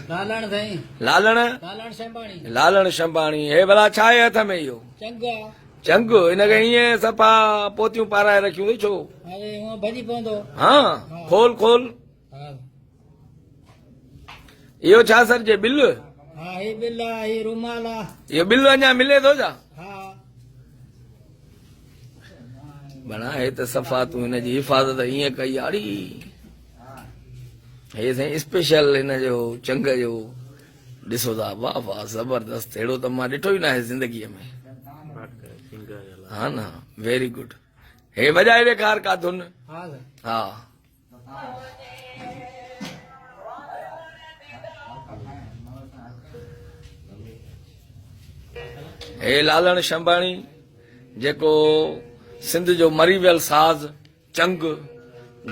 लालण साईं लालण लालण शंबाणी लालण शंबाणी हे भला छा आहे हथ में इहो चंगा चंग हिनखे ईअं सफ़ा पोतियूं पाराए रखियूं छो अरे हूअं भॼी पवंदो हाँ खोल खोल हा इहो छा सरजे बिल हा हे बिल आहे हे रुमाल आहे इहो बिल अञा मिले थो छा हा भला हे त सफ़ा तूं हिनजी हिफ़ाज़त ईअं कई आड़ी हे साईं स्पेशल हिनजो चंग जो ॾिसो था वाह वाह ज़बरदस्त अहिड़ो त मां ॾिठो ई न आहे ज़िंदगीअ में हा न वेरी गुड हे वॼाए ॾेखार का धुन हा साईं हा हे लालण शंबाणी जेको सिंध जो मरी वियल साज़ चंग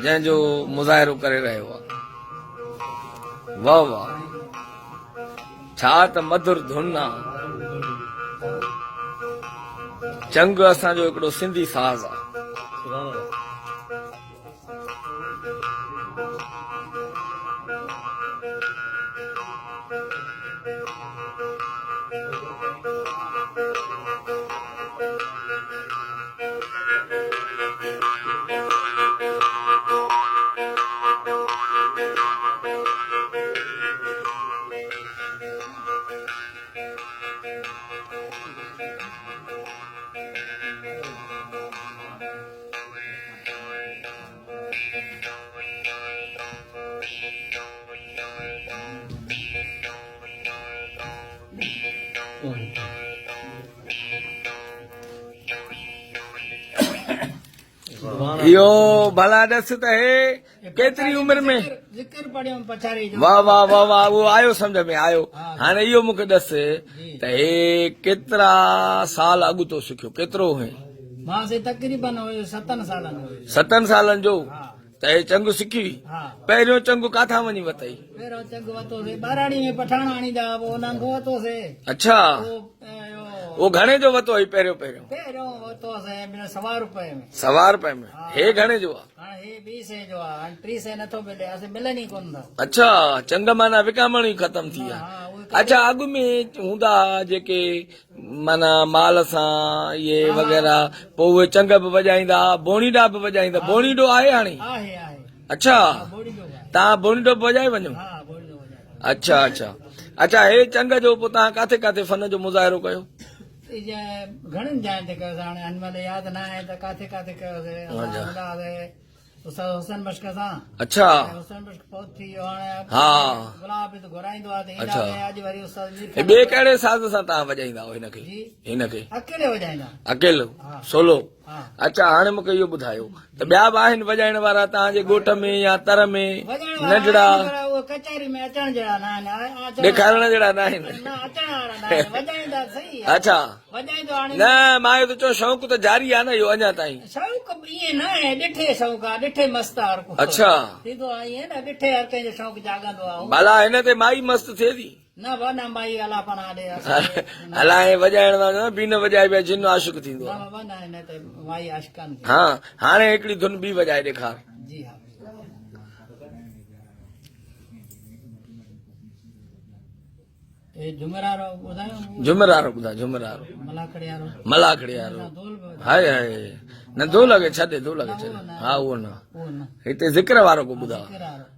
जंहिंजो मुज़ाहिरो करे रहियो आहे वाह वाह छा त मधुर धुन आहे चंग असांजो हिकिड़ो सिंधी साज़ आहे इहो भला ॾस त हे केतिरी उमिरि में ज़िक्र पढ़ियो पछाड़ी जो वाह वाह वाह वाह उहो आयो सम्झ में आयो हाणे इहो मूंखे ॾस त हे केतिरा साल अॻु तो सिखियो केतिरो हुई मां से तकरीबन हुयो 7 सालनि जो हुयुसि। 7 सालनि जो हा त हे चंग सिखी हा पहिरियों चंग काथां वञी वतई पहिरियों चंग वरितोसीं ॿाराड़ी में पठाण आणींदा पोइ उन्हनि खां वरितोसीं अच्छा पोइ वो घणे जो वतो हुई पहिरियों पहिरियों पहिरियों वरितोसीं 100 रुपए में 100 रुपए में हे घणे जो आहे हाणे हे 20 जो आहे हाणे 30 नथो मिले असां मिलनि ई कोन था अच्छा चंग माना विकामण ई ख़तम थी विया हा उहे अच्छा अॻु में हूंदा जेके माना माल सां इहे वग़ैरह पोइ उहे चंग बि वॼाईंदा बोणीडा बि वॼाईंदा बोणीडो आहे हाणे आहे आहे अच्छा बोड़ी जो आहे तव्हां बोणीडो बि वॼाए वञो हा बोड़ी जो वॼाए अच्छा अच्छा अच्छा हे चंग जो पोइ तव्हां काथे काथे फन जो मुज़ाहिरो कयो घणनि जाइनि ते कयोसीं हाणे हिनमहिल यादि न आहे त काथे काथे कयोसीं असां हूंदासीं उस्ताद हुसैन मश्क सां अच्छा हुसैन मश्क पहुच थी वियो हाणे हा गुलाब बि त घुराईंदो आहे त अच्छा। ईंदा अॼु वरी उस्ताद हे ॿिए कहिड़े साज़ सां तव्हां वॼाईंदा हो हिनखे जी हिनखे अकेले वॼाईंदा अकेलो हा। सोलो हा अच्छा हाणे मूंखे इहो ॿुधायो त ॿिया बि आहिनि वॼाइण वारा तव्हांजे ॻोठ में या तर में वॼाइण वारा नंढड़ा आहिनि पर उहे कचहरी में अचण जहिड़ा न आहिनि ॾेखारण जहिड़ा न आहिनि न अचण वारा न आहिनि वॼाईंदा सही आहे अच्छा वॼाईंदो हाणे न मां इहो त चओ शौक़ु त जारी आहे न इहो अञा ताईं शौक़ु ईअं न आहे ॾिठे शौक़ु आहे ॾिठे मस्तु आहे हर को अच्छा थींदो आहे ईअं न ॾिठे हर कंहिंजो शौक़ु जाॻंदो आहे भला हिन ते माई मस्तु थिए थी न वॾा माई अला पना ॾे असांखे न हलाए वॼाइण वारो बि न वॼाए पिया जिन आशिक़ थींदो आहे वॾा हिन ते माई आशिकान खे हा हाणे हिकिड़ी धुन बि वॼाए ॾेखार जी हा हे जुमरारो ॿुधायो झुमरारो ॿुधा झुमरारो मलाकड़ी वारो मलाखड़ी वारो दोल बि वॼायो। हाय हाय न दो लॻे छॾे दो लॻे छॾे हा उहो न उहो न हिते ज़िक्र वारो को ॿुधा ज़िक्र वारो